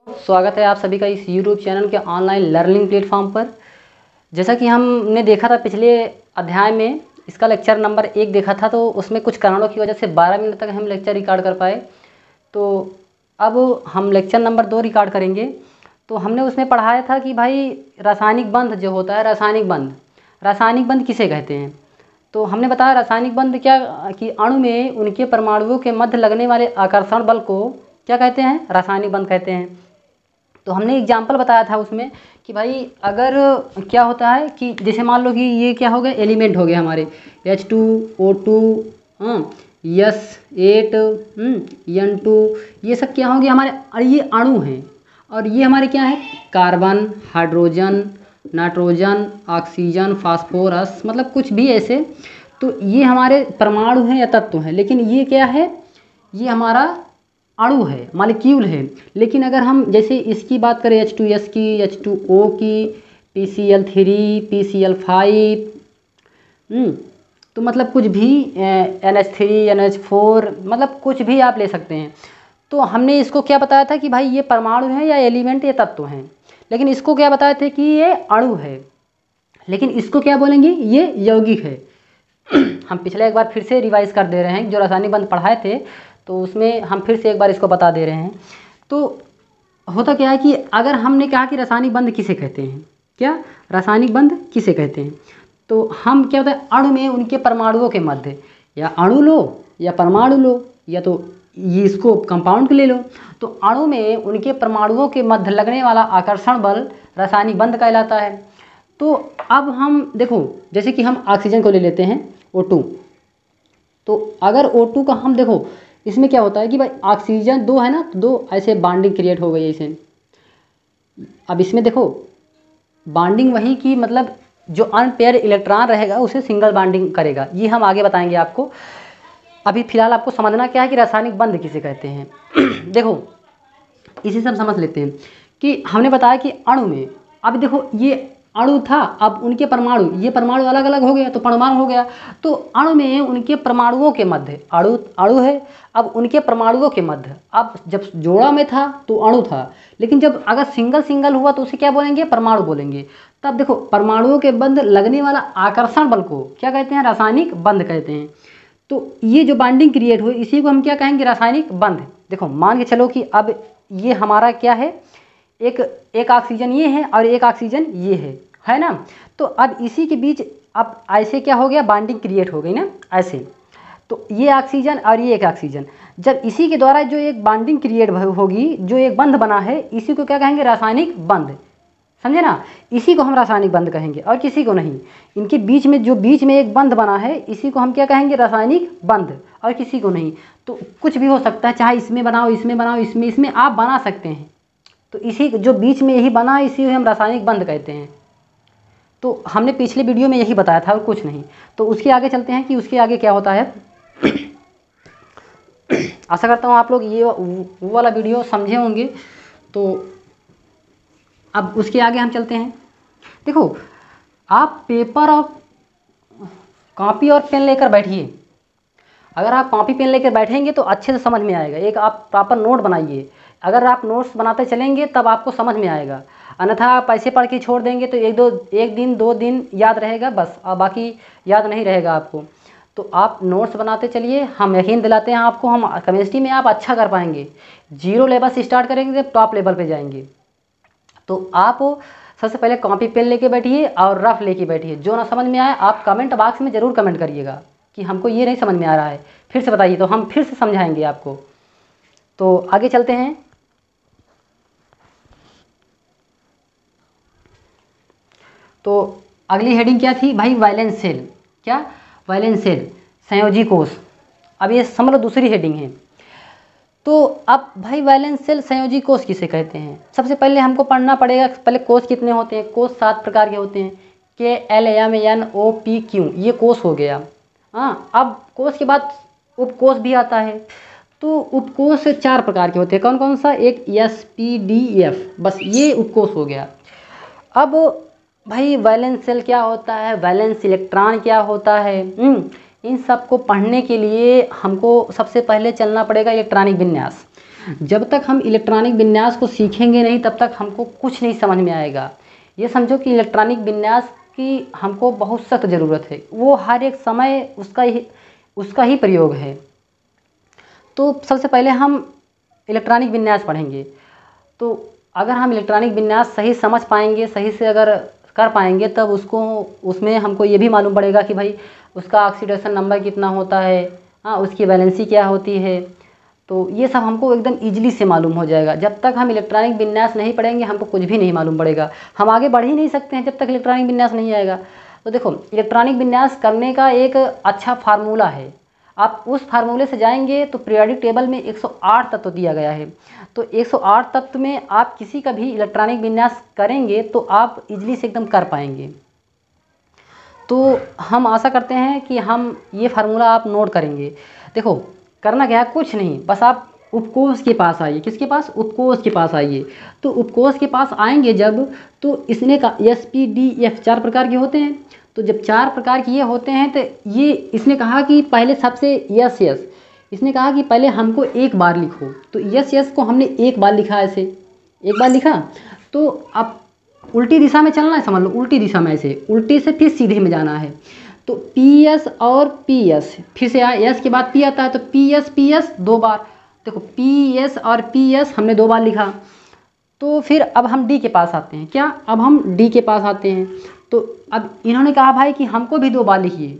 स्वागत है आप सभी का इस यूट्यूब चैनल के ऑनलाइन लर्निंग प्लेटफॉर्म पर। जैसा कि हमने देखा था पिछले अध्याय में, इसका लेक्चर नंबर 1 देखा था, तो उसमें कुछ कारणों की वजह से 12 मिनट तक हम लेक्चर रिकॉर्ड कर पाए। तो अब हम लेक्चर नंबर 2 रिकॉर्ड करेंगे। तो हमने उसमें पढ़ाया था कि भाई रासायनिक बंध जो होता है, रासायनिक बंध किसे कहते हैं। तो हमने बताया रासायनिक बंध क्या कि अणु में उनके परमाणुओं के मध्य लगने वाले आकर्षण बल को क्या कहते हैं, रासायनिक बंध कहते हैं। तो हमने एग्जाम्पल बताया था उसमें कि भाई अगर क्या होता है कि जैसे मान लो कि ये क्या हो गया, एलिमेंट हो गए हमारे H2O2, S8, N2, ये सब क्या होंगे हमारे, और ये अणु हैं। और ये हमारे क्या है, carbon, hydrogen, nitrogen, oxygen, phosphorus, मतलब कुछ भी ऐसे। तो ये हमारे परमाणु हैं या तत्व हैं, लेकिन ये क्या है, ये हमारा अणु है, मॉलिक्यूल है। लेकिन अगर हम जैसे इसकी बात करें H2S की, H2O की, PCl3, PCl5, तो मतलब कुछ भी NH3, NH4, मतलब कुछ भी आप ले सकते हैं। तो हमने इसको क्या बताया था कि भाई ये परमाणु हैं या एलिमेंट या तत्व हैं, लेकिन इसको क्या बताए थे कि ये अणु है, लेकिन इसको क्या बोलेंगे, ये यौगिक है। हम पिछले एक बार फिर से रिवाइज कर दे रहे हैं, जो रासायनिक बंध पढ़ाए थे तो उसमें हम फिर से एक बार इसको बता दे रहे हैं। तो होता क्या है कि अगर हमने कहा कि रासायनिक बंध किसे कहते हैं, क्या रासायनिक बंध किसे कहते हैं, तो हम क्या होता है, अणु में उनके परमाणुओं के मध्य, या अणु लो या परमाणु लो, या तो ये इसको कंपाउंड ले लो, तो अणु में उनके परमाणुओं के मध्य लगने वाला आकर्षण बल रासायनिक बंध कहलाता है। तो अब हम देखो, जैसे कि हम ऑक्सीजन को ले लेते हैं O2, तो अगर O2 का हम देखो, इसमें क्या होता है कि भाई ऑक्सीजन 2 है ना, तो 2 ऐसे बॉन्डिंग क्रिएट हो गई ऐसे। अब इसमें देखो बॉन्डिंग वही की, मतलब जो अनपेयर इलेक्ट्रॉन रहेगा उसे सिंगल बॉन्डिंग करेगा, ये हम आगे बताएंगे आपको। अभी फिलहाल आपको समझना क्या है कि रासायनिक बंध किसे कहते हैं। देखो इसे सब समझ लेते हैं कि हमने बताया कि अणु में, अब देखो ये अणु था, अब उनके परमाणु, ये परमाणु अलग अलग हो गया तो परमाणु हो गया। तो अणु में उनके परमाणुओं के मध्य, अणु है, अब उनके परमाणुओं के मध्य, अब जब जोड़ा में था तो अणु था, लेकिन जब अगर सिंगल सिंगल हुआ तो उसे क्या बोलेंगे, परमाणु बोलेंगे। तब देखो परमाणुओं के बंध लगने वाला आकर्षण बल को क्या कहते हैं, रासायनिक बंध कहते हैं। तो ये जो बॉन्डिंग क्रिएट हुई इसी को हम क्या कहेंगे, रासायनिक बंध। देखो मान के चलो कि अब ये हमारा क्या है, एक ऑक्सीजन ये है और एक ऑक्सीजन ये है ना। तो अब इसी के बीच अब ऐसे क्या हो गया, बॉन्डिंग क्रिएट हो गई ना ऐसे। तो ये ऑक्सीजन और ये एक ऑक्सीजन, जब इसी के द्वारा जो एक बॉन्डिंग क्रिएट होगी, जो एक बंध बना है, इसी को क्या कहेंगे, रासायनिक बंध। समझे ना, इसी को हम रासायनिक बंध कहेंगे और किसी को नहीं। इनके बीच में जो बीच में एक बंध बना है, इसी को हम क्या कहेंगे, रासायनिक बंध, और किसी को नहीं। तो कुछ भी हो सकता है, चाहे इसमें बनाओ, इसमें बनाओ, इसमें आप बना सकते हैं। तो इसी जो बीच में यही बना है, इसी को हम रासायनिक बंध कहते हैं। तो हमने पिछले वीडियो में यही बताया था और कुछ नहीं। तो उसके आगे चलते हैं कि उसके आगे क्या होता है। आशा करता हूँ आप लोग ये वो वाला वीडियो समझे होंगे। तो अब उसके आगे हम चलते हैं। देखो आप पेपर और कॉपी और पेन लेकर बैठिए। अगर आप कॉपी पेन लेकर बैठेंगे तो अच्छे से समझ में आएगा। एक आप प्रॉपर नोट बनाइए। अगर आप नोट्स बनाते चलेंगे तब आपको समझ में आएगा, अन्यथा आप ऐसे पढ़ के छोड़ देंगे तो एक दिन 2 दिन याद रहेगा बस, और बाकी याद नहीं रहेगा आपको। तो आप नोट्स बनाते चलिए, हम यकीन दिलाते हैं आपको, हम केमिस्ट्री में आप अच्छा कर पाएंगे। 0 लेवल से स्टार्ट करेंगे तो टॉप लेवल पे जाएंगे। तो आप सबसे पहले कॉपी पेन लेके बैठिए और रफ लेके बैठिए। जो ना समझ में आए आप कमेंट बॉक्स में ज़रूर कमेंट करिएगा कि हमको ये नहीं समझ में आ रहा है, फिर से बताइए, तो हम फिर से समझाएंगे आपको। तो आगे चलते हैं। तो अगली हेडिंग क्या थी भाई, वैलेंस सेल। क्या, वैलेंस सेल, संयोजी कोष। अब ये समझ लो दूसरी हेडिंग है। तो अब भाई वैलेंस सेल, संयोजी कोष किसे कहते हैं। सबसे पहले हमको पढ़ना पड़ेगा पहले कोष कितने होते हैं। कोष 7 प्रकार के होते हैं, KLMNOPQ, ये कोष हो गया। हाँ, अब कोष के बाद उपकोष भी आता है। तो उपकोष 4 प्रकार के होते हैं। कौन कौन सा, एक SPDF, बस ये उपकोष हो गया। अब भाई वैलेंस सेल क्या होता है, वैलेंस इलेक्ट्रॉन क्या होता है, इन सब को पढ़ने के लिए हमको सबसे पहले चलना पड़ेगा इलेक्ट्रॉनिक विन्यास। जब तक हम इलेक्ट्रॉनिक विन्यास को सीखेंगे नहीं तब तक हमको कुछ नहीं समझ में आएगा। ये समझो कि इलेक्ट्रॉनिक विन्यास की हमको बहुत सख्त ज़रूरत है, वो हर एक समय उसका ही प्रयोग है। तो सबसे पहले हम इलेक्ट्रॉनिक विन्यास पढ़ेंगे। तो अगर हम इलेक्ट्रॉनिक विन्यास सही समझ पाएंगे, सही से अगर कर पाएंगे, तब उसमें हमको ये भी मालूम पड़ेगा कि भाई उसका ऑक्सीडेशन नंबर कितना होता है, हाँ, उसकी वैलेंसी क्या होती है। तो ये सब हमको एकदम ईजिली से मालूम हो जाएगा। जब तक हम इलेक्ट्रॉनिक विन्यास नहीं पढ़ेंगे हमको कुछ भी नहीं मालूम पड़ेगा। हम आगे बढ़ ही नहीं सकते हैं जब तक इलेक्ट्रॉनिक विन्यास नहीं आएगा। तो देखो, इलेक्ट्रॉनिक विन्यास करने का एक अच्छा फार्मूला है। आप उस फार्मूले से जाएंगे तो पीरियोडिक टेबल में 108 तत्व दिया गया है। तो 108 तत्व में आप किसी का भी इलेक्ट्रॉनिक विन्यास करेंगे तो आप इजीली से एकदम कर पाएंगे। तो हम आशा करते हैं कि हम ये फार्मूला आप नोट करेंगे। देखो, करना क्या है, कुछ नहीं, बस आप उपकोष के पास आइए। किसके पास? उपकोष के पास आइए। तो उपकोष के पास आएंगे जब, तो इसने का SPDF 4 प्रकार के होते हैं। तो जब 4 प्रकार के ये होते हैं तो ये इसने कहा कि पहले सबसे यस इसने कहा कि पहले हमको एक बार लिखो। तो यस को हमने एक बार लिखा, ऐसे एक बार लिखा। तो अब उल्टी दिशा में चलना है, समझ लो, उल्टी दिशा में, ऐसे उल्टी से फिर सीधे में जाना है। तो PS और PS, फिर से एस के बाद P आता है, तो PS 2 बार। देखो, PS और PS हमने 2 बार लिखा। तो फिर अब हम D के पास आते हैं। क्या? अब हम D के पास आते हैं। तो अब इन्होंने कहा भाई कि हमको भी 2 बार लिखिए,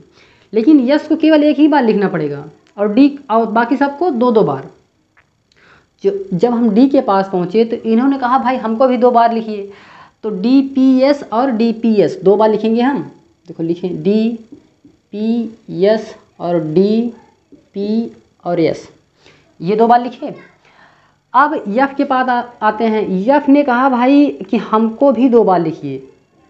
लेकिन यस को केवल एक ही बार लिखना पड़ेगा और D और बाकी सबको 2 बार। जब हम D के पास पहुँचे तो इन्होंने कहा भाई हमको भी 2 बार लिखिए। तो DPS और DPS 2 बार लिखेंगे हम। देखो, लिखें DPS और DP और S, ये 2 बार लिखे। अब F के पास आते हैं। F ने कहा भाई कि हमको भी 2 बार लिखिए।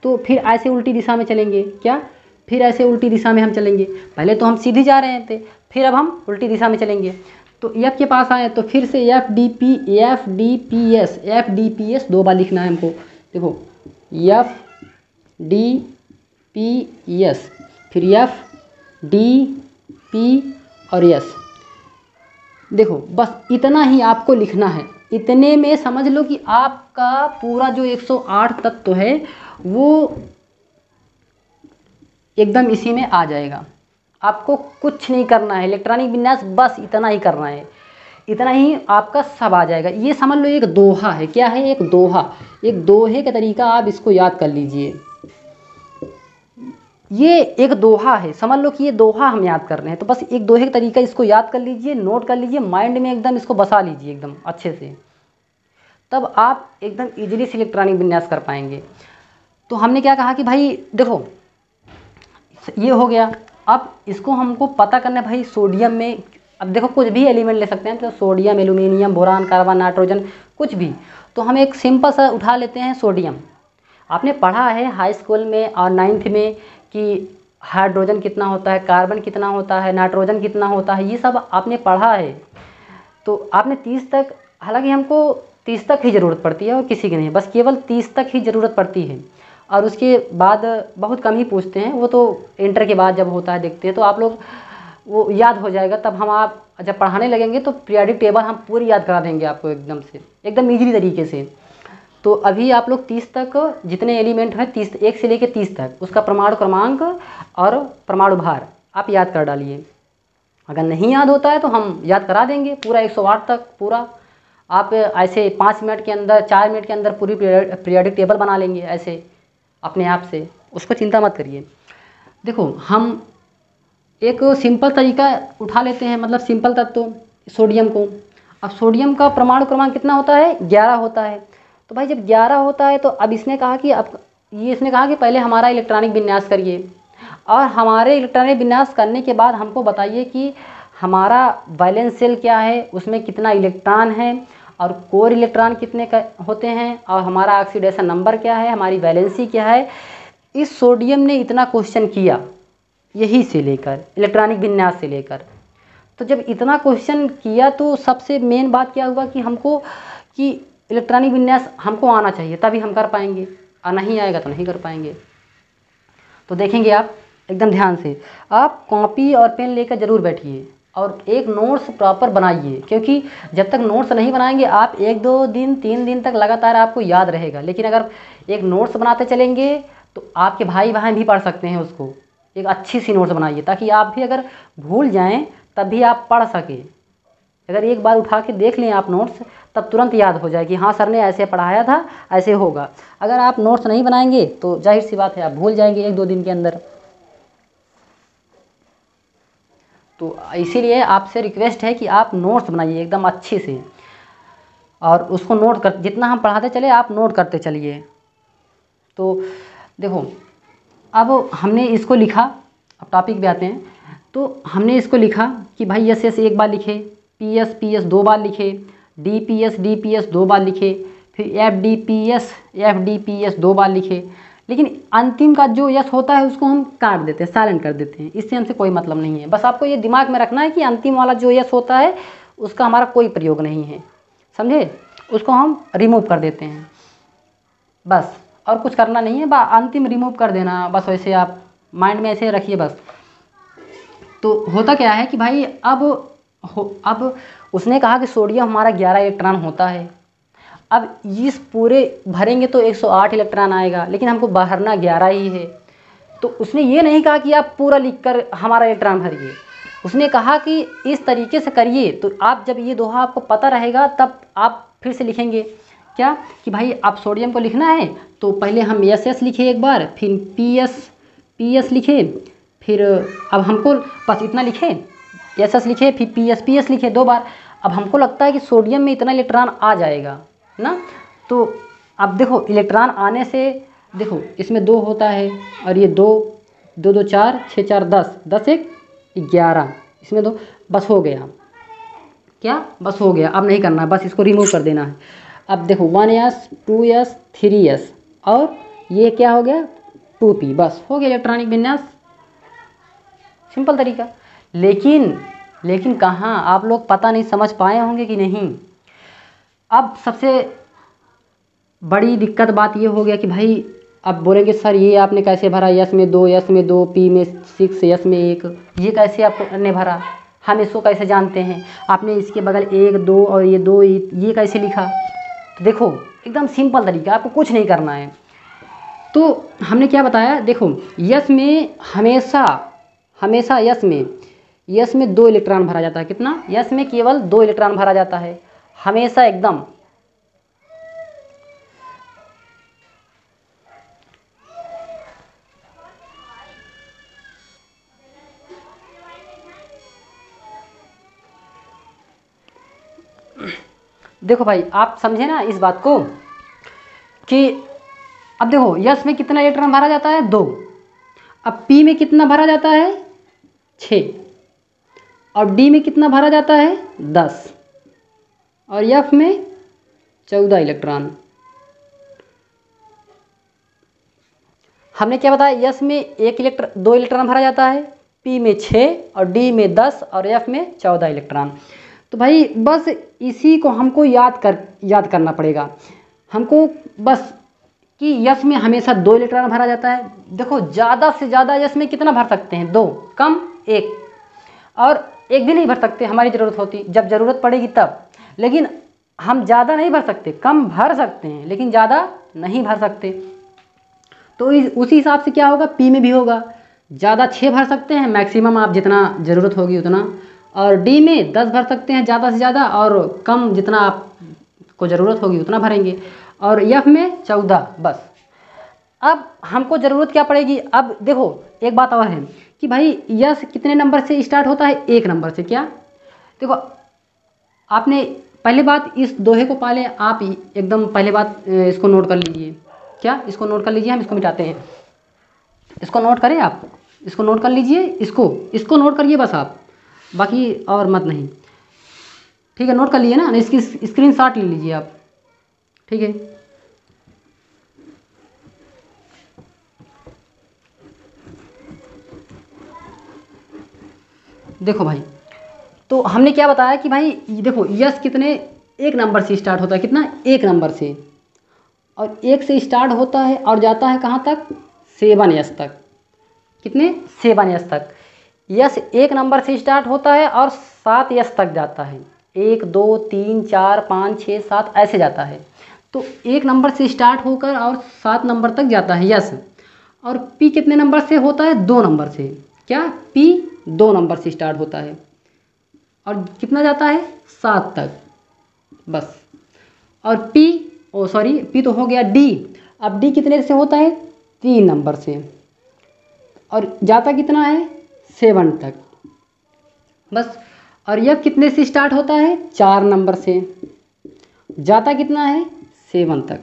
तो फिर ऐसे उल्टी दिशा में चलेंगे। क्या? फिर ऐसे उल्टी दिशा में हम चलेंगे। पहले तो हम सीधी जा रहे थे, फिर अब हम उल्टी दिशा में चलेंगे। तो F के पास आए तो फिर से FDPS 2 बार लिखना है हमको। देखो, FDPS, फिर FDP और S। देखो, बस इतना ही आपको लिखना है। इतने में समझ लो कि आपका पूरा जो 108 तत्व है वो एकदम इसी में आ जाएगा। आपको कुछ नहीं करना है, इलेक्ट्रॉनिक विन्यास बस इतना ही करना है, इतना ही आपका सब आ जाएगा। ये समझ लो एक दोहा है। क्या है? एक दोहा। एक दोहे का तरीका आप इसको याद कर लीजिए। ये एक दोहा है, समझ लो कि ये दोहा हम याद कर रहे हैं। तो बस एक दोहे का तरीका इसको याद कर लीजिए, नोट कर लीजिए, माइंड में एकदम इसको बसा लीजिए एकदम अच्छे से, तब आप एकदम इजीली से इलेक्ट्रॉनिक विन्यास कर पाएंगे। तो हमने क्या कहा कि भाई देखो, ये हो गया। अब इसको हमको पता करना है भाई सोडियम में। अब देखो, कुछ भी एलिमेंट ले सकते हैं, तो sodium, aluminium, boron, carbon, nitrogen, कुछ भी। तो हम एक सिंपल सा उठा लेते हैं, सोडियम। आपने पढ़ा है हाई स्कूल में और 9th में कि हाइड्रोजन कितना होता है, कार्बन कितना होता है, नाइट्रोजन कितना होता है, ये सब आपने पढ़ा है। तो आपने 30 तक, हालांकि हमको 30 तक ही ज़रूरत पड़ती है और किसी की नहीं, बस केवल 30 तक ही ज़रूरत पड़ती है। और उसके बाद बहुत कम ही पूछते हैं, वो तो इंटर के बाद जब होता है देखते हैं, तो आप लोग वो याद हो जाएगा। तब हम आप जब पढ़ाने लगेंगे तो पीरियोडिक टेबल हम पूरी याद करा देंगे आपको एकदम से, एकदम ईजी तरीके से। तो अभी आप लोग 30 तक जितने एलिमेंट हैं, 30 1 से लेकर 30 तक, उसका परमाणु क्रमांक और परमाणु भार आप याद कर डालिए। अगर नहीं याद होता है तो हम याद करा देंगे पूरा 108 तक पूरा। आप ऐसे 5 मिनट के अंदर, 4 मिनट के अंदर पूरी पीरियोडिक टेबल बना लेंगे ऐसे अपने आप से, उसको चिंता मत करिए। देखो, हम एक सिंपल तरीका उठा लेते हैं, मतलब सिंपल तत्व सोडियम को। अब सोडियम का परमाणु क्रमांक कितना होता है? 11 होता है। तो भाई जब 11 होता है तो अब इसने कहा कि इसने कहा कि पहले हमारा इलेक्ट्रॉनिक विन्यास करिए, और हमारे इलेक्ट्रॉनिक विन्यास करने के बाद हमको बताइए कि हमारा वैलेंस शेल क्या है, उसमें कितना इलेक्ट्रॉन है, और कोर इलेक्ट्रॉन कितने का होते हैं, और हमारा ऑक्सीडेशन नंबर क्या है, हमारी वैलेंसी क्या है। इस सोडियम ने इतना क्वेश्चन किया, यही से लेकर इलेक्ट्रॉनिक विन्यास से लेकर। तो जब इतना क्वेश्चन किया तो सबसे मेन बात क्या हुआ कि हमको कि इलेक्ट्रॉनिक विन्यास हमको आना चाहिए, तभी हम कर पाएंगे, और नहीं आएगा तो नहीं कर पाएंगे। तो देखेंगे आप एकदम ध्यान से, आप कॉपी और पेन लेकर ज़रूर बैठिए और एक नोट्स प्रॉपर बनाइए, क्योंकि जब तक नोट्स नहीं बनाएंगे आप 1-2 दिन 3 दिन तक लगातार आपको याद रहेगा। लेकिन अगर एक नोट्स बनाते चलेंगे तो आपके भाई बहन भी पढ़ सकते हैं उसको। एक अच्छी सी नोट्स बनाइए ताकि आप भी अगर भूल जाएं तब भी आप पढ़ सकें। अगर एक बार उठा के देख लें आप नोट्स, तब तुरंत याद हो जाए कि हाँ सर ने ऐसे पढ़ाया था, ऐसे होगा। अगर आप नोट्स नहीं बनाएंगे तो जाहिर सी बात है आप भूल जाएंगे 1-2 दिन के अंदर। तो इसीलिए आपसे रिक्वेस्ट है कि आप नोट्स बनाइए एकदम अच्छे से, और उसको नोट कर, जितना हम पढ़ाते चले आप नोट करते चलिए। तो देखो, अब हमने इसको लिखा, अब टॉपिक पे आते हैं। तो हमने इसको लिखा कि भाई एस एस एक बार लिखे, पी एस 2 बार लिखे, डी पी एस 2 बार लिखे, फिर एफ डी पी एस 2 बार लिखे। लेकिन अंतिम का जो यस होता है उसको हम काट देते हैं, साइलेंट कर देते हैं। इससे हमसे कोई मतलब नहीं है। बस आपको ये दिमाग में रखना है कि अंतिम वाला जो यस होता है उसका हमारा कोई प्रयोग नहीं है, समझे? उसको हम रिमूव कर देते हैं बस, और कुछ करना नहीं है। अंतिम रिमूव कर देना बस, वैसे आप माइंड में ऐसे रखिए बस। तो होता क्या है कि भाई अब उसने कहा कि सोडियम हमारा 11 इलेक्ट्रॉन होता है। अब इस पूरे भरेंगे तो 108 इलेक्ट्रॉन आएगा, लेकिन हमको भरना 11 ही है। तो उसने ये नहीं कहा कि आप पूरा लिखकर हमारा इलेक्ट्रॉन भरिए, उसने कहा कि इस तरीके से करिए। तो आप जब ये दोहा आपको पता रहेगा तब आप फिर से लिखेंगे क्या कि भाई आप सोडियम को लिखना है तो पहले हम एस लिखे एक बार, फिर पी एस लिखे, फिर अब हमको बस इतना लिखे, एस लिखे, फिर पी एस लिखे 2 बार। अब हमको लगता है कि सोडियम में इतना इलेक्ट्रॉन आ जाएगा ना। तो अब देखो इलेक्ट्रॉन आने से, देखो इसमें 2 होता है और ये 2 2 2 4 6 4 10 10 1 11, इसमें 2, बस हो गया। क्या? बस हो गया। अब नहीं करना है, बस इसको रिमूव कर देना है। अब देखो 1s 2s 3s और ये क्या हो गया 2p, बस हो गया इलेक्ट्रॉनिक विन्यास। सिंपल तरीका। लेकिन कहाँ, आप लोग पता नहीं समझ पाए होंगे कि नहीं। अब सबसे बड़ी दिक्कत बात ये हो गया कि भाई अब बोलेंगे सर ये आपने कैसे भरा, यस में 2, पी में 6, यस में 1, ये कैसे आपने भरा, हम इसको कैसे जानते हैं, आपने इसके बगल 1 2 और ये 2 ये कैसे लिखा। तो देखो एकदम सिंपल तरीका, आपको कुछ नहीं करना है। तो हमने क्या बताया, देखो यस में हमेशा यस में 2 इलेक्ट्रॉन भरा जाता है। कितना? यस में केवल 2 इलेक्ट्रॉन भरा जाता है हमेशा एकदम। देखो भाई आप समझे ना इस बात को कि अब देखो यस में कितना इलेक्ट्रॉन भरा जाता है 2, अब पी में कितना भरा जाता है 6, और डी में कितना भरा जाता है 10, और एफ में 14 इलेक्ट्रॉन। हमने क्या बताया, यस में 2 इलेक्ट्रॉन भरा जाता है, पी में 6 और डी में 10 और एफ में 14 इलेक्ट्रॉन। तो भाई बस इसी को हमको याद करना पड़ेगा हमको, बस कि यस में हमेशा 2 इलेक्ट्रॉन भरा जाता है। देखो ज़्यादा से ज़्यादा यस में कितना भर सकते हैं 2, कम 1, और 1 भी नहीं भर सकते, हमारी ज़रूरत होती जब ज़रूरत पड़ेगी तब। लेकिन हम ज़्यादा नहीं भर सकते, कम भर सकते हैं लेकिन ज़्यादा नहीं भर सकते। तो उसी हिसाब से क्या होगा, पी में भी होगा, ज़्यादा 6 भर सकते हैं मैक्सिमम, आप जितना ज़रूरत होगी उतना, और डी में 10 भर सकते हैं ज़्यादा से ज़्यादा, और कम जितना आपको ज़रूरत होगी उतना भरेंगे, और एफ में 14 बस। अब हमको ज़रूरत क्या पड़ेगी, अब देखो एक बात और है कि भाई यस कितने नंबर से स्टार्ट होता है, 1 नंबर से। क्या? देखो आपने पहले बात इस दोहे को पहले आप एकदम पहले बात इसको नोट कर लीजिए। क्या? इसको नोट कर लीजिए, हम इसको मिटाते हैं। इसको नोट करें, आप इसको नोट कर लीजिए, इसको नोट करिए बस आप, बाकी और मत नहीं। ठीक है, नोट कर लिए ना, इसकी स्क्रीनशॉट ले लीजिए आप। ठीक है, देखो भाई तो हमने क्या बताया कि भाई देखो यस कितने 1 नंबर से स्टार्ट होता है, कितना 1 नंबर से, और 1 से स्टार्ट होता है और जाता है कहाँ तक 7 यस तक। कितने? 7 यस तक। यस एक नंबर से स्टार्ट होता है और 7 यस तक जाता है। 1 2 3 4 5 6 7 ऐसे जाता है। तो 1 नंबर से स्टार्ट होकर और 7 नंबर तक जाता है यस। और पी कितने नंबर से होता है? 2 नंबर से। क्या? पी 2 नंबर से स्टार्ट होता है और कितना जाता है? 7 तक बस। और पी तो हो गया डी। अब डी कितने से होता है? 3 नंबर से और जाता कितना है? 7 तक बस। और यह कितने से स्टार्ट होता है? 4 नंबर से, जाता कितना है? 7 तक।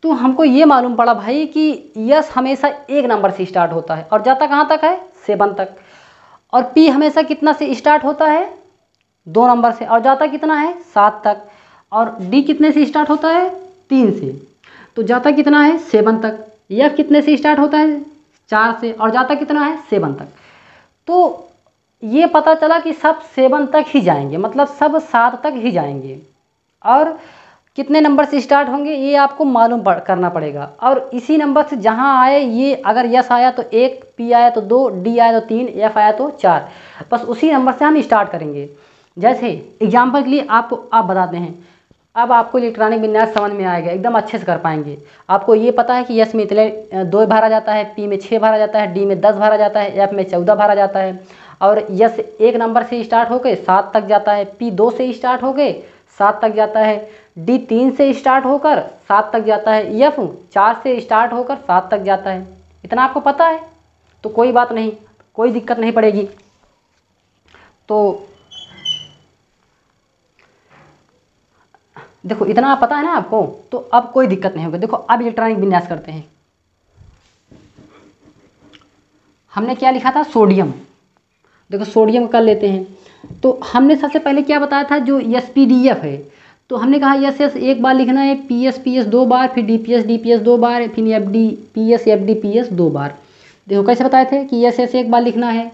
तो हमको ये मालूम पड़ा भाई कि यस हमेशा 1 नंबर से स्टार्ट होता है और जाता कहाँ तक है? 7 तक। और पी हमेशा कितना से स्टार्ट होता है? 2 नंबर से और जाता कितना है? 7 तक। और डी कितने से स्टार्ट होता है? 3 से, तो जाता कितना है? 7 तक। एफ कितने से स्टार्ट होता है? 4 से और जाता कितना है? 7 तक। तो ये पता चला कि सब 7 तक ही जाएंगे, मतलब सब 7 तक ही जाएंगे। और कितने नंबर से स्टार्ट होंगे ये आपको मालूम करना पड़ेगा। और इसी नंबर से जहाँ आए ये, अगर यस आया तो 1, पी आया तो 2, डी आया तो 3, एफ आया तो 4, बस उसी नंबर से हम स्टार्ट करेंगे। जैसे एग्जाम्पल के लिए आपको आप बताते हैं, अब आपको इलेक्ट्रॉनिक विन्यास समझ में आएगा, एकदम अच्छे से कर पाएंगे। आपको ये पता है कि यस में इतने 2 भरा जाता है, पी में 6 भरा जाता है, डी में 10 भरा जाता है, एफ में 14 भरा जाता है। और यस 1 नंबर से स्टार्ट होकर 7 तक जाता है, पी 2 से स्टार्ट होकर 7 तक जाता है, डी 3 से स्टार्ट होकर 7 तक जाता है, एफ 4 से स्टार्ट होकर 7 तक जाता है। इतना आपको पता है तो कोई बात नहीं, कोई दिक्कत नहीं पड़ेगी। तो देखो इतना पता है ना आपको, तो अब कोई दिक्कत नहीं होगी। देखो अब इलेक्ट्रॉनिक विन्यास करते हैं। हमने क्या लिखा था? सोडियम। देखो सोडियम कर लेते हैं। तो हमने सबसे पहले क्या बताया था? जो एसपीडीएफ है, तो हमने कहा यस यस एक बार लिखना है, पीएस पीएस 2 बार, फिर डीपीएस डीपीएस 2 बार, फिर एफडी पीएस एफडी पीएस 2 बार। देखो कैसे बताए थे कि यस यस एक बार लिखना है,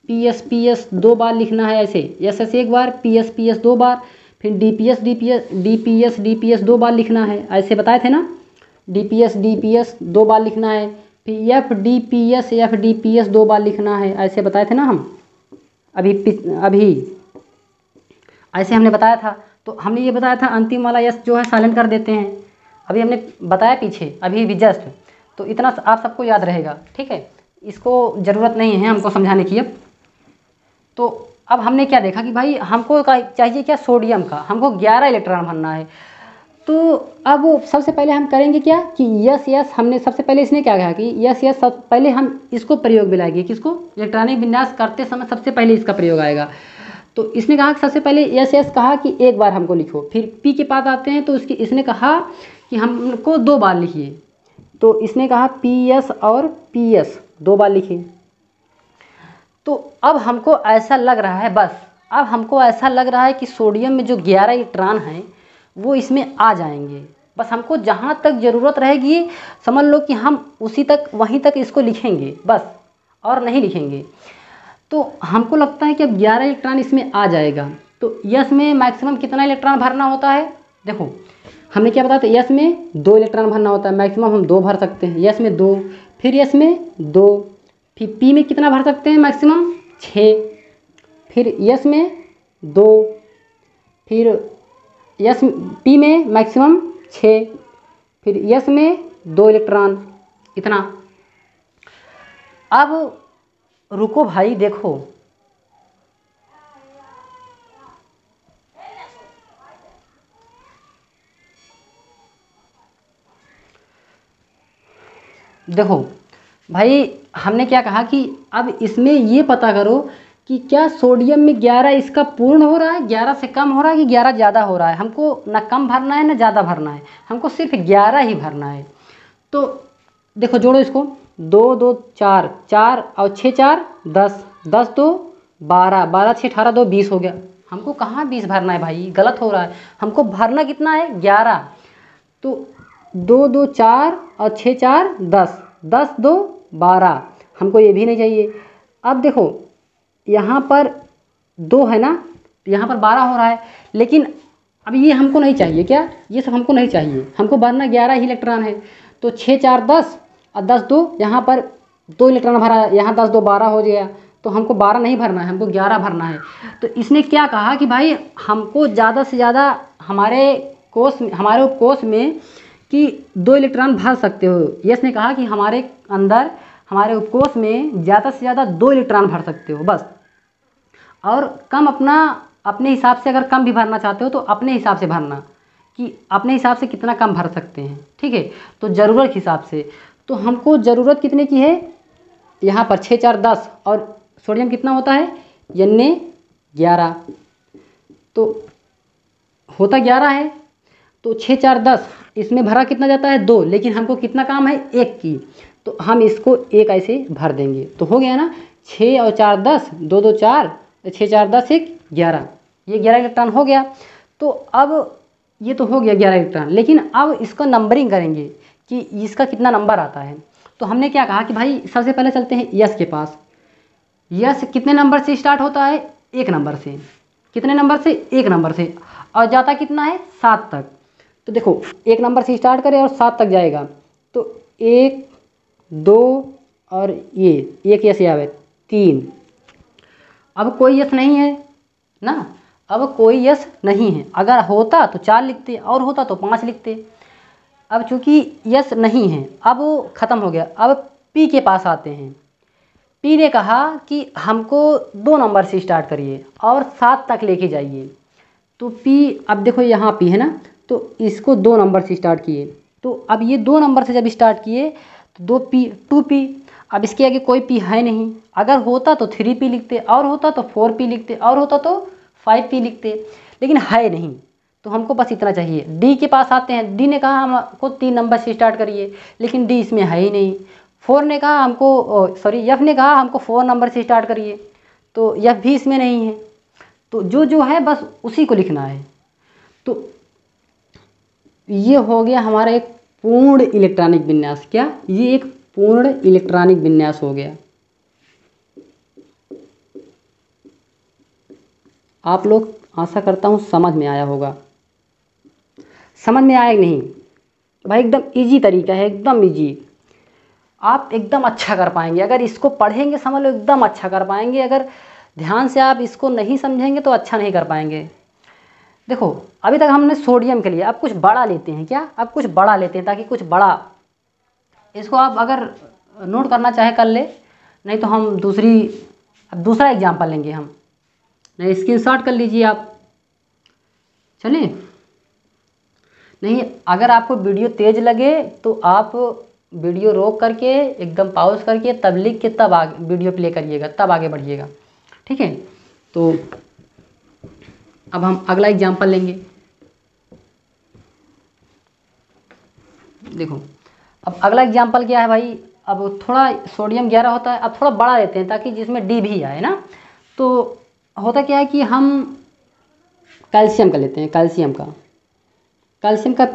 पीएस पीएस 2 बार लिखना है, ऐसे यस यस एक बार, पीएस पीएस 2 बार, फिर डीपीएस डीपीएस डीपीएस डीपीएस 2 बार लिखना है, ऐसे बताए थे ना। डीपीएस डीपीएस 2 बार लिखना है, फिर एफडीपीएस एफडीपीएस 2 बार लिखना है, ऐसे बताए थे ना हम। अभी ऐसे हमने बताया था। तो हमने ये बताया था अंतिम वाला यस जो है साइलेंट कर देते हैं, अभी हमने बताया पीछे अभी भी जस्ट। तो इतना आप सबको याद रहेगा, ठीक है, इसको ज़रूरत नहीं है हमको समझाने की अब। तो अब हमने क्या देखा कि भाई हमको चाहिए क्या? सोडियम का हमको 11 इलेक्ट्रॉन भरना है। तो अब सबसे पहले हम करेंगे क्या कि यस यस, हमने सबसे पहले इसने क्या कहा कि यस यस सब पहले हम इसको प्रयोग में लाएंगे। किसको? इलेक्ट्रॉनिक विन्यास करते समय सबसे पहले इसका प्रयोग आएगा। तो इसने कहा कि सबसे पहले यस यस कहा कि एक बार हमको लिखो, फिर पी के पास आते हैं तो इसने कहा कि हमको 2 बार लिखिए। तो इसने कहा पी एस और पी एस 2 बार लिखिए। तो अब हमको ऐसा लग रहा है, बस अब हमको ऐसा लग रहा है कि सोडियम में जो 11 इलेक्ट्रॉन हैं वो इसमें आ जाएंगे। बस हमको जहाँ तक ज़रूरत रहेगी समझ लो कि हम उसी तक वहीं तक इसको लिखेंगे बस, और नहीं लिखेंगे। तो हमको लगता है कि अब 11 इलेक्ट्रॉन इसमें आ जाएगा। तो यस में मैक्सिमम कितना इलेक्ट्रॉन भरना होता है? देखो हमने क्या बताया था, यस में 2 इलेक्ट्रॉन भरना होता है, मैक्सिमम हम 2 भर सकते हैं। यस में 2, फिर यस में 2, फिर पी में कितना भर सकते हैं? मैक्सिमम 6, फिर यस में 2, फिर यस पी में मैक्सिमम 6, फिर यस में 2 इलेक्ट्रॉन, इतना। अब रुको भाई, देखो देखो भाई हमने क्या कहा कि अब इसमें ये पता करो कि क्या सोडियम में 11 इसका पूर्ण हो रहा है, 11 से कम हो रहा है कि 11 ज़्यादा हो रहा है। हमको ना कम भरना है ना ज़्यादा भरना है, हमको सिर्फ 11 ही भरना है। तो देखो जोड़ो इसको, 2 2 4, 4 और 6 4 10, 10 2 12, 12 6 18 2 20 हो गया। हमको कहाँ 20 भरना है भाई, गलत हो रहा है। हमको भरना कितना है? 11। तो 2 2 4 और 6 4 10, 10 2 12, हमको ये भी नहीं चाहिए। अब देखो यहाँ पर 2 है ना, यहाँ पर 12 हो रहा है, लेकिन अब ये हमको नहीं चाहिए। क्या? ये सब हमको नहीं चाहिए, हमको भरना 11 ही इलेक्ट्रॉन है। तो 6 4 10 और 10 2, यहाँ पर 2 इलेक्ट्रॉन भरा है, यहाँ 10 2 12 हो गया। तो हमको 12 नहीं भरना है, हमको 11 भरना है। तो इसने क्या कहा कि भाई हमको ज़्यादा से ज़्यादा हमारे कोष में कि 2 इलेक्ट्रॉन भर सकते हो। यस ने कहा कि हमारे अंदर हमारे उपकोष में ज़्यादा से ज़्यादा 2 इलेक्ट्रॉन भर सकते हो बस, और कम अपने हिसाब से अगर कम भी भरना चाहते हो तो अपने हिसाब से भरना कि अपने हिसाब से कितना कम भर सकते हैं, ठीक है। तो ज़रूरत के हिसाब से, तो हमको ज़रूरत कितने की है यहाँ पर 6 4 10, और सोडियम कितना होता है Na 11, तो होता 11 है। तो 6 4 10 इसमें भरा कितना जाता है 2, लेकिन हमको कितना काम है 1 की, तो हम इसको 1 ऐसे भर देंगे। तो हो गया ना 6 और 4 10, 2 2 4, 6 4 10 1 11, ये 11 इलेक्ट्रॉन हो गया। तो अब ये तो हो गया 11 इलेक्ट्रॉन, लेकिन अब इसको नंबरिंग करेंगे कि इसका कितना नंबर आता है। तो हमने क्या कहा कि भाई सबसे पहले चलते हैं यस के पास। यस कितने नंबर से स्टार्ट होता है 1 नंबर से, कितने नंबर से 1 नंबर से, और जाता कितना है 7 तक। तो देखो 1 नंबर से स्टार्ट करें और 7 तक जाएगा, तो 1 2 और ये 1 यस आवे 3। अब कोई यस नहीं है ना, अब कोई यस नहीं है। अगर होता तो 4 लिखते और होता तो 5 लिखते। अब चूंकि यस नहीं है, अब वो ख़त्म हो गया। अब पी के पास आते हैं। पी ने कहा कि हमको 2 नंबर से स्टार्ट करिए और 7 तक लेके जाइए। तो पी, अब देखो यहाँ पी है ना, तो इसको 2 नंबर से स्टार्ट किए। तो अब ये 2 नंबर से जब स्टार्ट किए तो 2p 2p, अब इसके आगे कोई पी है नहीं। अगर होता तो 3p लिखते, और होता तो 4p लिखते, और होता तो 5p लिखते, लेकिन है नहीं। तो हमको बस इतना चाहिए। डी के पास आते हैं। डी ने कहा हमको 3 नंबर से स्टार्ट करिए, लेकिन डी इसमें है ही नहीं। 4 ने कहा हमको, सॉरी एफ ने कहा हमको 4 नंबर से स्टार्ट करिए, तो एफ भी इसमें नहीं है। तो जो है बस उसी को लिखना है। तो ये हो गया हमारा एक पूर्ण इलेक्ट्रॉनिक विन्यास। क्या ये एक पूर्ण इलेक्ट्रॉनिक विन्यास हो गया। आप लोग आशा करता हूँ समझ में आया होगा। समझ में आया नहीं भाई, एकदम इजी तरीका है, एकदम इजी। आप एकदम अच्छा कर पाएंगे अगर इसको पढ़ेंगे, समझ लो एकदम अच्छा कर पाएंगे। अगर ध्यान से आप इसको नहीं समझेंगे तो अच्छा नहीं कर पाएंगे। देखो अभी तक हमने सोडियम के लिए, अब कुछ बड़ा लेते हैं। क्या अब कुछ बड़ा लेते हैं, ताकि कुछ बड़ा, इसको आप अगर नोट करना चाहे कर ले, नहीं तो हम दूसरा एग्जाम्पल लेंगे हम, नहीं स्क्रीनशॉट कर लीजिए आप। चलिए, नहीं अगर आपको वीडियो तेज लगे तो आप वीडियो रोक करके एकदम पॉज करके तब लिख के तब आगे वीडियो प्ले करिएगा, तब आगे बढ़िएगा, ठीक है। तो अब हम अगला एग्जाम्पल लेंगे। देखो अब अगला एग्जाम्पल क्या है भाई, अब थोड़ा सोडियम 11 होता है, अब थोड़ा बड़ा लेते हैं ताकि जिसमें डी भी आए ना। तो होता क्या है कि हम कैल्शियम का लेते हैं। कैल्शियम का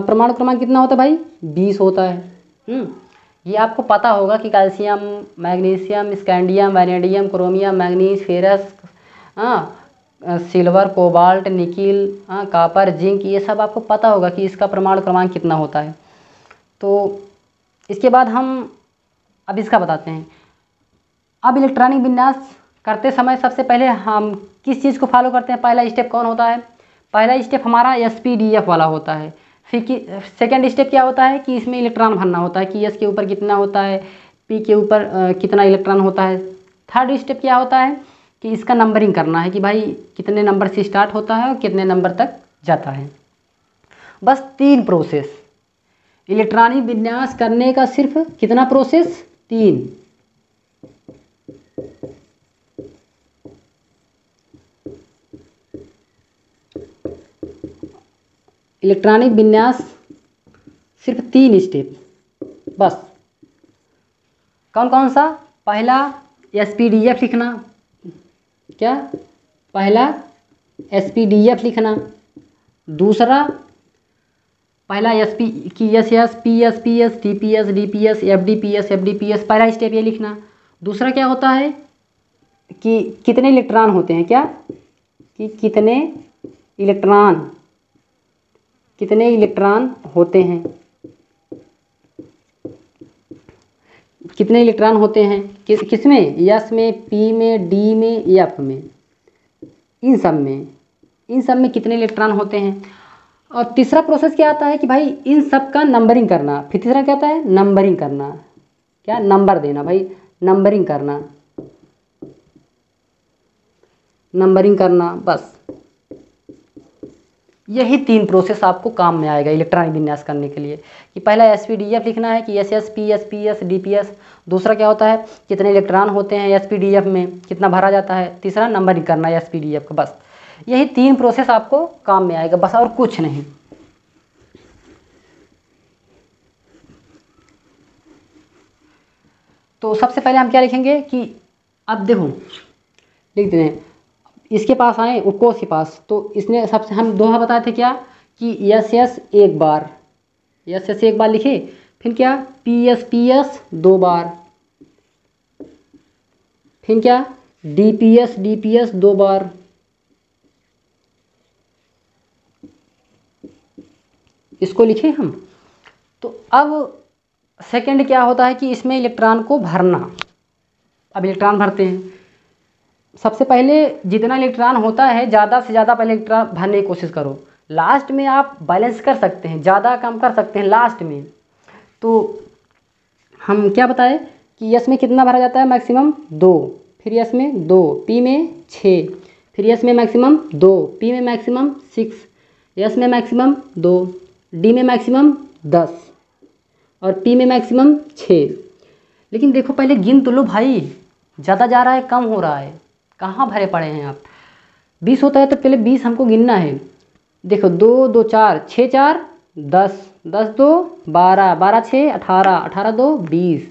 परमाणु क्रमांक कितना होता है भाई 20 होता है। ये आपको पता होगा कि calcium, magnesium, scandium, vanadium, chromium, manganese, ferrous, silver, cobalt, nickel, copper, zinc, ये सब आपको पता होगा कि इसका परमाणु क्रमांक कितना होता है। तो इसके बाद हम अब इसका बताते हैं। अब इलेक्ट्रॉनिक विन्यास करते समय सबसे पहले हम किस चीज़ को फॉलो करते हैं, पहला स्टेप कौन होता है, पहला स्टेप हमारा SPDF वाला होता है। फिर सेकेंड स्टेप क्या होता है कि इसमें इलेक्ट्रॉन भरना होता है कि S के ऊपर कितना होता है, P के ऊपर कितना इलेक्ट्रॉन होता है। थर्ड स्टेप क्या होता है कि इसका नंबरिंग करना है कि भाई कितने नंबर से स्टार्ट होता है और कितने नंबर तक जाता है। बस 3 प्रोसेस इलेक्ट्रॉनिक विन्यास करने का, सिर्फ कितना प्रोसेस 3। इलेक्ट्रॉनिक विन्यास सिर्फ 3 स्टेप बस। कौन कौन सा, पहला SPDF लिखना, क्या पहला SPDF लिखना, दूसरा पहला SP की SS, PS, PS, TPS, DPS, FDPS, FDPS, पहला स्टेप ये लिखना। दूसरा क्या होता है कि कितने इलेक्ट्रॉन होते हैं, क्या कि कितने इलेक्ट्रॉन होते हैं, कितने इलेक्ट्रॉन होते हैं किस में, यस में, पी में, डी में, एफ में, इन सब में कितने इलेक्ट्रॉन होते हैं। और तीसरा प्रोसेस क्या आता है कि भाई इन सब का नंबरिंग करना। फिर तीसरा क्या आता है, नंबरिंग करना, क्या नंबर देना भाई, नंबरिंग करना, नंबरिंग करना। बस यही 3 प्रोसेस आपको काम में आएगा इलेक्ट्रॉनिक विन्यास करने के लिए, कि पहला एसपीडीएफ लिखना है कि S S P S P S D P S, दूसरा क्या होता है कितने इलेक्ट्रॉन होते हैं एसपीडीएफ में, कितना भरा जाता है, तीसरा नंबरिंग करना है एसपीडीएफ का। बस यही 3 प्रोसेस आपको काम में आएगा, बस और कुछ नहीं। तो सबसे पहले हम क्या लिखेंगे कि अब देखो लिख देते हैं, इसके पास आए उपकोष के पास, तो इसने सबसे हम दोहा बताए थे क्या कि यस यस एक बार, यस यस एक बार लिखे, फिर क्या पी एस 2 बार, फिर क्या डी पी एस 2 बार, इसको लिखे हम। तो अब सेकंड क्या होता है कि इसमें इलेक्ट्रॉन को भरना। अब इलेक्ट्रॉन भरते हैं, सबसे पहले जितना इलेक्ट्रॉन होता है ज़्यादा से ज़्यादा पहले इलेक्ट्रॉन भरने की कोशिश करो, लास्ट में आप बैलेंस कर सकते हैं, ज़्यादा कम कर सकते हैं लास्ट में। तो हम क्या बताएं कि यस में कितना भरा जाता है, मैक्सिमम 2, फिर यस में 2, पी में 6, फिर यस में मैक्सिमम 2, पी में मैक्सिमम 6, यस में मैक्सिमम 2, डी में मैक्सिमम 10 और पी में मैक्सिमम 6। लेकिन देखो पहले गिन तो लो भाई, ज़्यादा जा रहा है कम हो रहा है, कहाँ भरे पड़े हैं आप। 20 होता है तो पहले 20 हमको गिनना है। देखो 2 2 4 6 4 10, 10 2 12, 12 6 18, 18 2 20,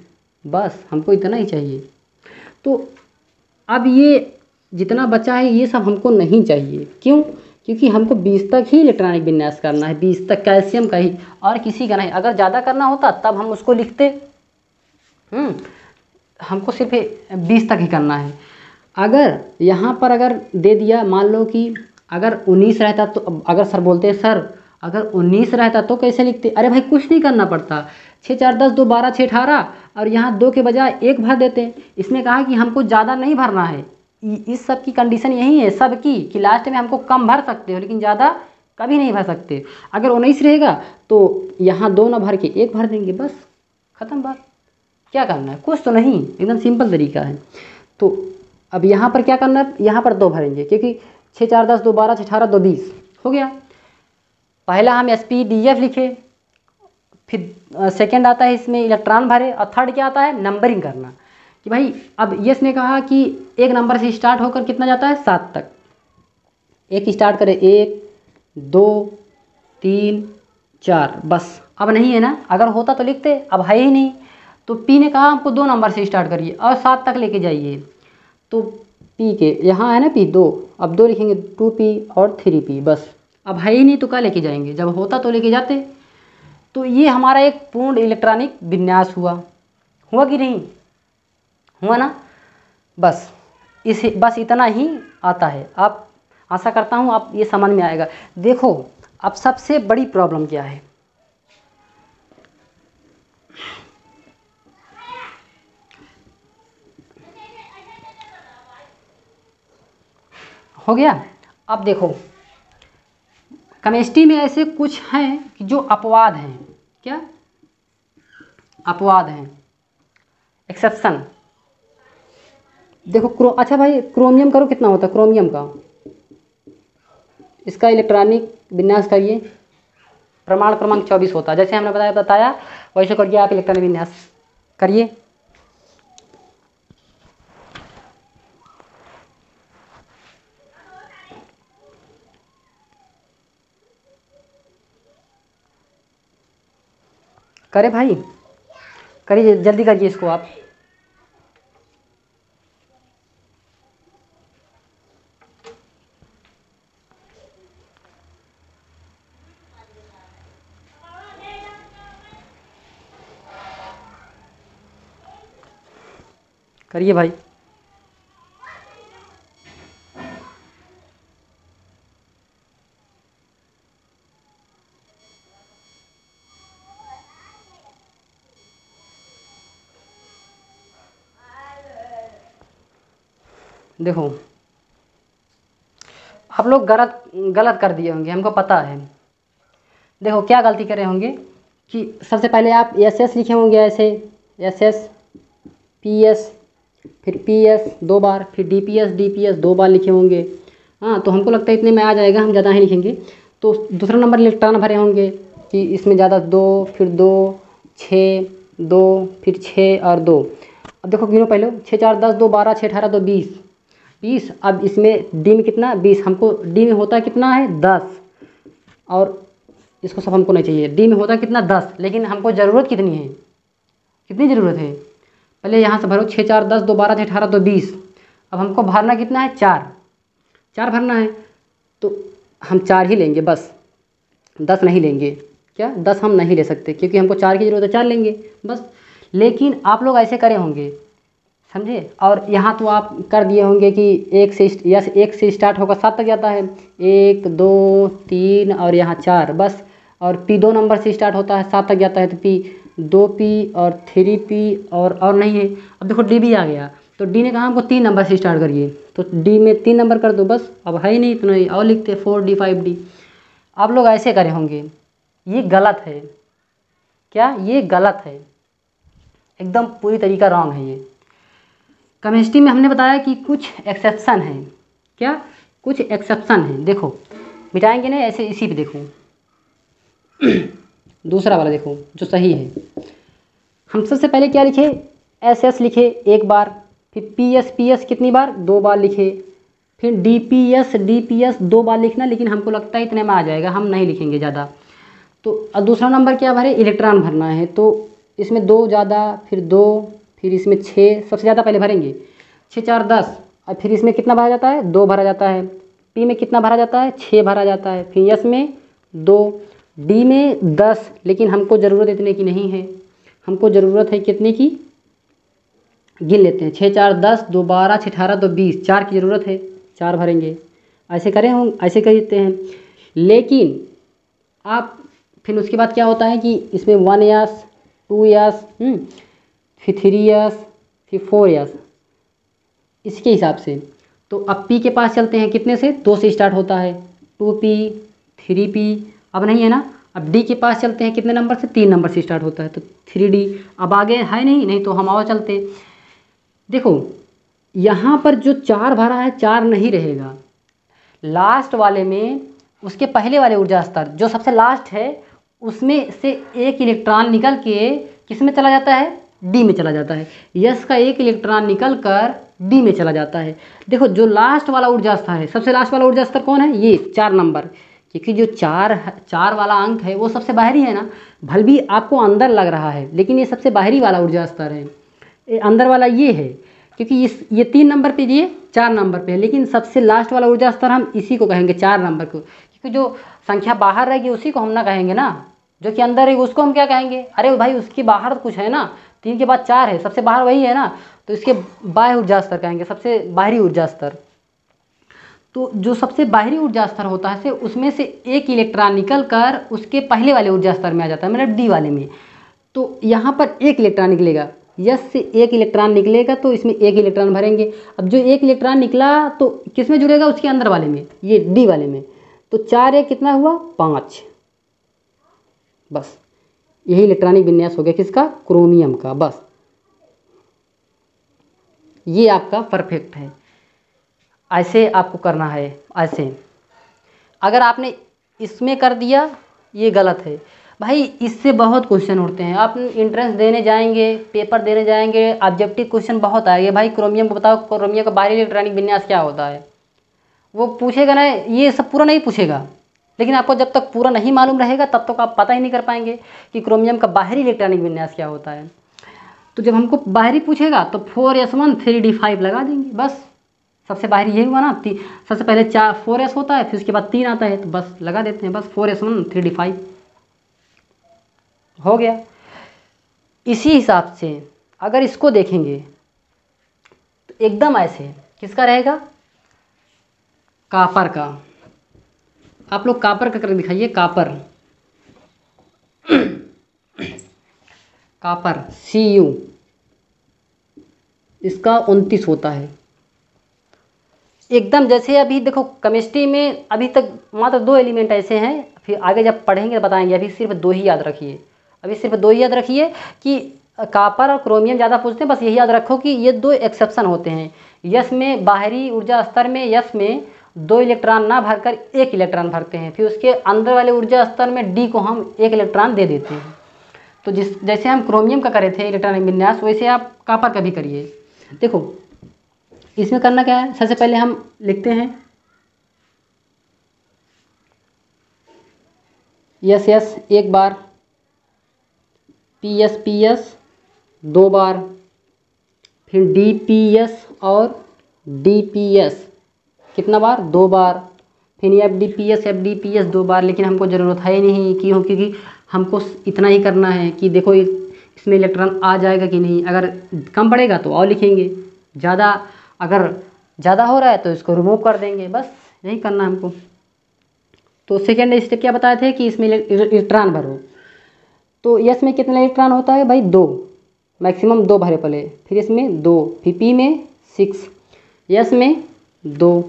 बस हमको इतना ही चाहिए। तो अब ये जितना बचा है ये सब हमको नहीं चाहिए, क्यों, क्योंकि हमको 20 तक ही इलेक्ट्रॉनिक विन्यास करना है, 20 तक कैल्शियम का ही, और किसी का नहीं। अगर ज़्यादा करना होता तब हम उसको लिखते, हमको सिर्फ 20 तक ही करना है। अगर यहाँ पर अगर दे दिया, मान लो कि अगर 19 रहता तो, अगर सर बोलते सर अगर 19 रहता तो कैसे लिखते, अरे भाई कुछ नहीं करना पड़ता, 6 4 10 2 12 6 18 और यहाँ 2 के बजाय 1 भर देते। इसने कहा कि हमको ज़्यादा नहीं भरना है, इस सब की कंडीशन यही है सब की, कि लास्ट में हमको कम भर सकते हो लेकिन ज़्यादा कभी नहीं भर सकते। अगर 19 रहेगा तो यहाँ 2 ना भर के 1 भर देंगे, बस ख़त्म बात। क्या करना है, कुछ तो नहीं, एकदम सिंपल तरीका है। तो अब यहाँ पर क्या करना है, यहाँ पर 2 भरेंगे, क्योंकि 6 4 10 2 12 6 18 2 20 हो गया। पहला हम एसपीडीएफ लिखे, फिर सेकंड आता है इसमें इलेक्ट्रॉन भरे, और थर्ड क्या आता है नंबरिंग करना, कि भाई अब यस ने कहा कि एक नंबर से स्टार्ट होकर कितना जाता है 7 तक, एक स्टार्ट करे 1 2 3 4, बस अब नहीं है ना, अगर होता तो लिखते, अब है ही नहीं। तो पी ने कहा हमको 2 नंबर से स्टार्ट करिए और 7 तक लेके जाइए, तो पी के यहाँ है ना पी 2, अब 2 लिखेंगे 2p और 3p, बस अब है ही नहीं तो क्या लेके जाएंगे, जब होता तो लेके जाते। तो ये हमारा एक पूर्ण इलेक्ट्रॉनिक विन्यास हुआ, हुआ कि नहीं हुआ ना। बस बस इतना ही आता है। आप आशा करता हूँ आप ये समझ में आएगा। देखो अब सबसे बड़ी प्रॉब्लम क्या है, हो गया। अब देखो केमिस्ट्री में ऐसे कुछ हैं कि जो अपवाद हैं, क्या अपवाद हैं, एक्सेप्शन। देखो अच्छा भाई क्रोमियम करो कितना होता है क्रोमियम का, इसका इलेक्ट्रॉनिक विन्यास करिए, प्रमाण क्रमांक 24 होता है, जैसे हमने बताया वैसे करिए आप इलेक्ट्रॉनिक विन्यास करिए। करे भाई करिए, जल्दी करिए इसको आप। करिए भाई। देखो आप लोग गलत गलत कर दिए होंगे, हमको पता है। देखो क्या गलती करे होंगे कि सबसे पहले आप एस एस लिखे होंगे ऐसे, एस एस पी एस, फिर पी एस 2 बार, फिर डी पी एस 2 बार लिखे होंगे। हाँ, तो हमको लगता है इतने में आ जाएगा, हम ज़्यादा ही लिखेंगे। तो दूसरा नंबर इलेक्ट्रॉन भरे होंगे कि इसमें ज़्यादा 2, फिर 2, 6, 2, फिर 6 और 2। अब देखो गिनो पहले, 6 4 10, 2 12, 6 18, 2 20, 20। अब इसमें डी में कितना 20, हमको डी में होता कितना है 10, और इसको सब हमको नहीं चाहिए। डी में होता कितना 10, लेकिन हमको ज़रूरत कितनी है, कितनी ज़रूरत है, पहले यहाँ से भरो 6 4 10, 2 12, 6 18, 2 20। अब हमको भरना कितना है 4, 4 भरना है, तो हम 4 ही लेंगे बस, 10 नहीं लेंगे। क्या 10 हम नहीं ले सकते, क्योंकि हमको 4 की ज़रूरत है, 4 लेंगे बस। लेकिन आप लोग ऐसे करे होंगे, समझे। और यहाँ तो आप कर दिए होंगे कि 1 से यस 1 से स्टार्ट होकर 7 तक जाता है, 1 2 3 और यहाँ 4 बस। और पी 2 नंबर से स्टार्ट होता है, 7 तक जाता है, तो पी 2P और 3P और नहीं है। अब देखो डी भी आ गया, तो डी ने कहा हमको 3 नंबर से स्टार्ट करिए, तो डी में 3 नंबर कर दो बस। अब है ही नहीं तो नहीं, और लिखते 4D 5D। आप लोग ऐसे करे होंगे, ये गलत है। क्या ये गलत है, एकदम पूरी तरीका रॉन्ग है ये। केमिस्ट्री में हमने बताया कि कुछ एक्सेप्शन है। क्या कुछ एक्सेप्शन है, देखो मिटाएंगे नहीं ऐसे, इसी पे देखो दूसरा वाला देखो जो सही है। हम सबसे पहले क्या लिखे, एस एस लिखे 1 बार, फिर पी एस कितनी बार 2 बार लिखे, फिर डी पी एस 2 बार लिखना, लेकिन हमको लगता है इतने में आ जाएगा, हम नहीं लिखेंगे ज़्यादा। तो दूसरा नंबर क्या भरे, इलेक्ट्रॉन भरना है, तो इसमें 2 ज़्यादा, फिर 2, फिर इसमें 6 सबसे ज़्यादा पहले भरेंगे, 6 4 10, और फिर इसमें कितना भरा जाता है 2 भरा जाता है, पी में कितना भरा जाता है 6 भरा जाता है, फिर एस में 2, डी में 10, लेकिन हमको ज़रूरत इतने की नहीं है, हमको ज़रूरत है कितने की, गिन लेते हैं, 6 4 10, 2 12, 6 18, 2 20, 4 की ज़रूरत है, 4 भरेंगे। ऐसे करें हम, ऐसे कर देते हैं। लेकिन आप फिर उसके बाद क्या होता है कि इसमें 1S 2S, फिर 3S, फिर 4S, इसके हिसाब से। तो अब P के पास चलते हैं, कितने से 2 से स्टार्ट होता है, 2P 3P, अब नहीं है ना। अब D के पास चलते हैं, कितने नंबर से 3 नंबर से स्टार्ट होता है, तो 3D। अब आगे है नहीं तो हम और चलते। देखो यहाँ पर जो 4 भरा है 4 नहीं रहेगा, लास्ट वाले में उसके पहले वाले ऊर्जा स्तर जो सबसे लास्ट है उसमें से एक इलेक्ट्रॉन निकल के किस में चला जाता है, डी में चला जाता है। यस का एक इलेक्ट्रॉन निकल कर डी में चला जाता है। देखो जो लास्ट वाला ऊर्जा स्तर है, सबसे लास्ट वाला ऊर्जा स्तर कौन है, ये 4 नंबर, क्योंकि जो 4 वाला अंक है वो सबसे बाहरी है ना, भले भी आपको अंदर लग रहा है लेकिन ये सबसे बाहरी वाला ऊर्जा स्तर है, अंदर वाला ये है, क्योंकि ये 3 नंबर पे, ये 4 नंबर पे है, लेकिन सबसे लास्ट वाला ऊर्जा स्तर हम इसी को कहेंगे 4 नंबर को, क्योंकि जो संख्या बाहर रहेगी उसी को हम ना कहेंगे ना, जो कि अंदर है उसको हम क्या कहेंगे, अरे भाई उसकी बाहर तो कुछ है ना, 3 के बाद 4 है, सबसे बाहर वही है ना, तो इसके बाह्य ऊर्जा स्तर कहेंगे, सबसे बाहरी ऊर्जा स्तर। तो जो सबसे बाहरी ऊर्जा स्तर होता है उसमें से एक इलेक्ट्रॉन निकल कर उसके पहले वाले ऊर्जा स्तर में आ जाता है, मतलब डी वाले में। तो यहाँ पर एक इलेक्ट्रॉन निकलेगा, यस से एक इलेक्ट्रॉन निकलेगा, तो इसमें एक इलेक्ट्रॉन भरेंगे। अब जो एक इलेक्ट्रॉन निकला तो किस में जुड़ेगा, उसके अंदर वाले में, ये डी वाले में। तो 4 एक कितना हुआ 5, बस यही इलेक्ट्रॉनिक विन्यास हो गया किसका, क्रोमियम का। बस ये आपका परफेक्ट है, ऐसे आपको करना है। ऐसे अगर आपने इसमें कर दिया ये गलत है भाई, इससे बहुत क्वेश्चन उठते हैं। आप एंट्रेंस देने जाएंगे, पेपर देने जाएंगे, ऑब्जेक्टिव क्वेश्चन बहुत आएंगे भाई, क्रोमियम को बताओ, क्रोमियम का बाहरी इलेक्ट्रॉनिक विन्यास क्या होता है, वो पूछेगा ना, ये सब पूरा नहीं पूछेगा, लेकिन आपको जब तक पूरा नहीं मालूम रहेगा तब तक आप पता ही नहीं कर पाएंगे कि क्रोमियम का बाहरी इलेक्ट्रॉनिक विन्यास क्या होता है। तो जब हमको बाहरी पूछेगा तो 4s1 3d5 लगा देंगे, बस सबसे बाहरी यही हुआ ना, सबसे पहले 4s होता है, फिर उसके बाद 3 आता है, तो बस लगा देते हैं, बस 4s1 3d5 हो गया। इसी हिसाब से अगर इसको देखेंगे तो एकदम ऐसे किसका रहेगा, कापर का। आप लोग कापर का करके दिखाइए, कापर कापर Cu, इसका 29 होता है, एकदम जैसे अभी देखो केमिस्ट्री में अभी तक मात्र 2 एलिमेंट ऐसे हैं, फिर आगे जब पढ़ेंगे तो बताएंगे, अभी सिर्फ 2 ही याद रखिए। अभी सिर्फ 2 ही याद रखिए कि कॉपर और क्रोमियम ज़्यादा पूछते हैं, बस यही याद रखो कि ये 2 एक्सेप्शन होते हैं। यस में बाहरी ऊर्जा स्तर में यस में 2 इलेक्ट्रॉन ना भरकर 1 इलेक्ट्रॉन भरते हैं, फिर उसके अंदर वाले ऊर्जा स्तर में डी को हम 1 इलेक्ट्रॉन दे देते हैं। तो जैसे हम क्रोमियम का करे थे इलेक्ट्रॉनिक विन्यास, वैसे आप कॉपर का भी करिए। देखो इसमें करना क्या है, सबसे पहले हम लिखते हैं यस यस 1 बार, पी एस 2 बार, फिर डी पी एस और डी पी एस कितना बार, 2 बार, फिर एफ डी पी एस 2 बार। लेकिन हमको ज़रूरत है ही नहीं, क्यों? क्योंकि हमको इतना ही करना है कि देखो इसमें इलेक्ट्रॉन आ जाएगा कि नहीं, अगर कम पड़ेगा तो और लिखेंगे, अगर ज़्यादा हो रहा है तो इसको रिमूव कर देंगे, बस यही करना है हमको। तो सेकेंड स्टेप क्या बताए थे कि इसमें इलेक्ट्रॉन भरो। तो यस में कितना इलेक्ट्रॉन होता है भाई, 2, मैक्सिमम 2 भरे पहले, फिर इसमें 2, फिर पी में 6, यस में 2,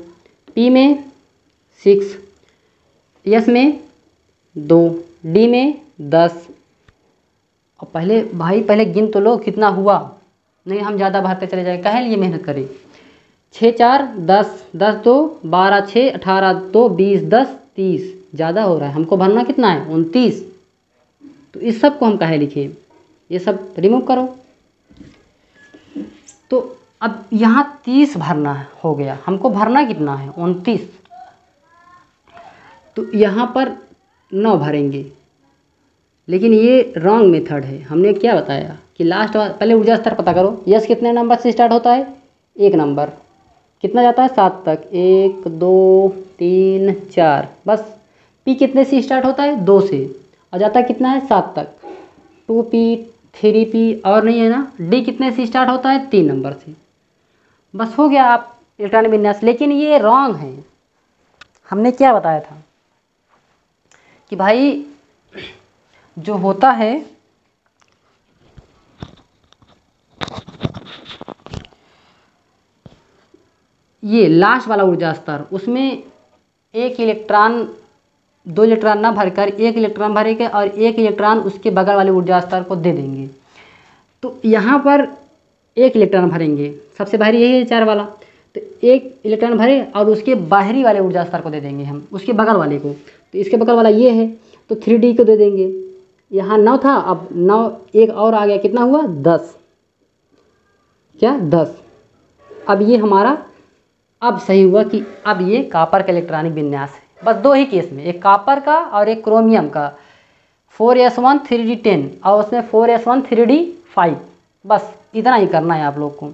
पी में 6, यस में 2, डी में 10। और पहले गिन तो लो कितना हुआ, नहीं हम ज़्यादा भरते चले जाए, काहे लिए मेहनत करें। 6 4 10, 10 2 12, 6 18 2 20, 10 30, ज़्यादा हो रहा है, हमको भरना कितना है 29। तो इस सब को हम काहे लिखे, ये सब रिमूव करो। तो अब यहाँ 30 भरना हो गया, हमको भरना कितना है 29। तो यहाँ पर 9 भरेंगे, लेकिन ये रॉन्ग मेथड है। हमने क्या बताया कि लास्ट पहले ऊर्जा स्तर पता करो, यस कितने नंबर से स्टार्ट होता है, 1 नंबर, कितना जाता है 7 तक, 1 2 3 4, बस। पी कितने से स्टार्ट होता है, 2 से, और जाता है कितना है 7 तक, 2p 3p, और नहीं है ना। डी कितने से स्टार्ट होता है, 3 नंबर से, बस हो गया आप इलेक्ट्रॉनिक विन्यास। लेकिन ये रॉन्ग है। हमने क्या बताया था कि भाई जो होता है ये लास्ट वाला ऊर्जा स्तर, उसमें 1 इलेक्ट्रॉन 2 इलेक्ट्रॉन ना भरकर 1 इलेक्ट्रॉन भरेंगे और 1 इलेक्ट्रॉन उसके बगल वाले ऊर्जा स्तर को दे देंगे। तो यहाँ पर 1 इलेक्ट्रॉन भरेंगे, सबसे बाहरी यही है 4 वाला, तो 1 इलेक्ट्रॉन भरे और उसके बाहरी वाले ऊर्जा स्तर को दे देंगे हम, उसके बगल वाले को। तो इसके बगल वाला ये है, तो 3D को दे देंगे। यहाँ 9 था, अब 9 एक और आ गया, कितना हुआ 10, क्या 10। अब ये हमारा अब सही हुआ कि अब ये कॉपर का इलेक्ट्रॉनिक विन्यास है। बस 2 ही केस में, एक कॉपर का और एक क्रोमियम का, 4s1 3d10 और उसमें 4s1 3d5, बस इतना ही करना है आप लोग को।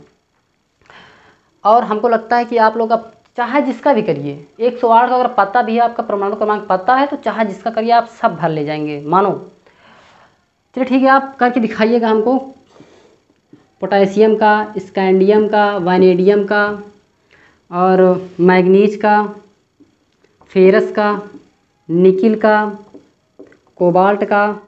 और हमको लगता है कि आप लोग अब चाहे जिसका भी करिए, 108 का अगर पता भी है, आपका परमाणु क्रमांक पता है, तो चाहे जिसका करिए आप सब भर ले जाएंगे, मानो। चलिए ठीक है, आप करके दिखाइएगा हमको, पोटेशियम का, स्कैंडियम का, वानेडियम का, और मैग्नीज का, फेरस का, निकिल का, कोबाल्ट का।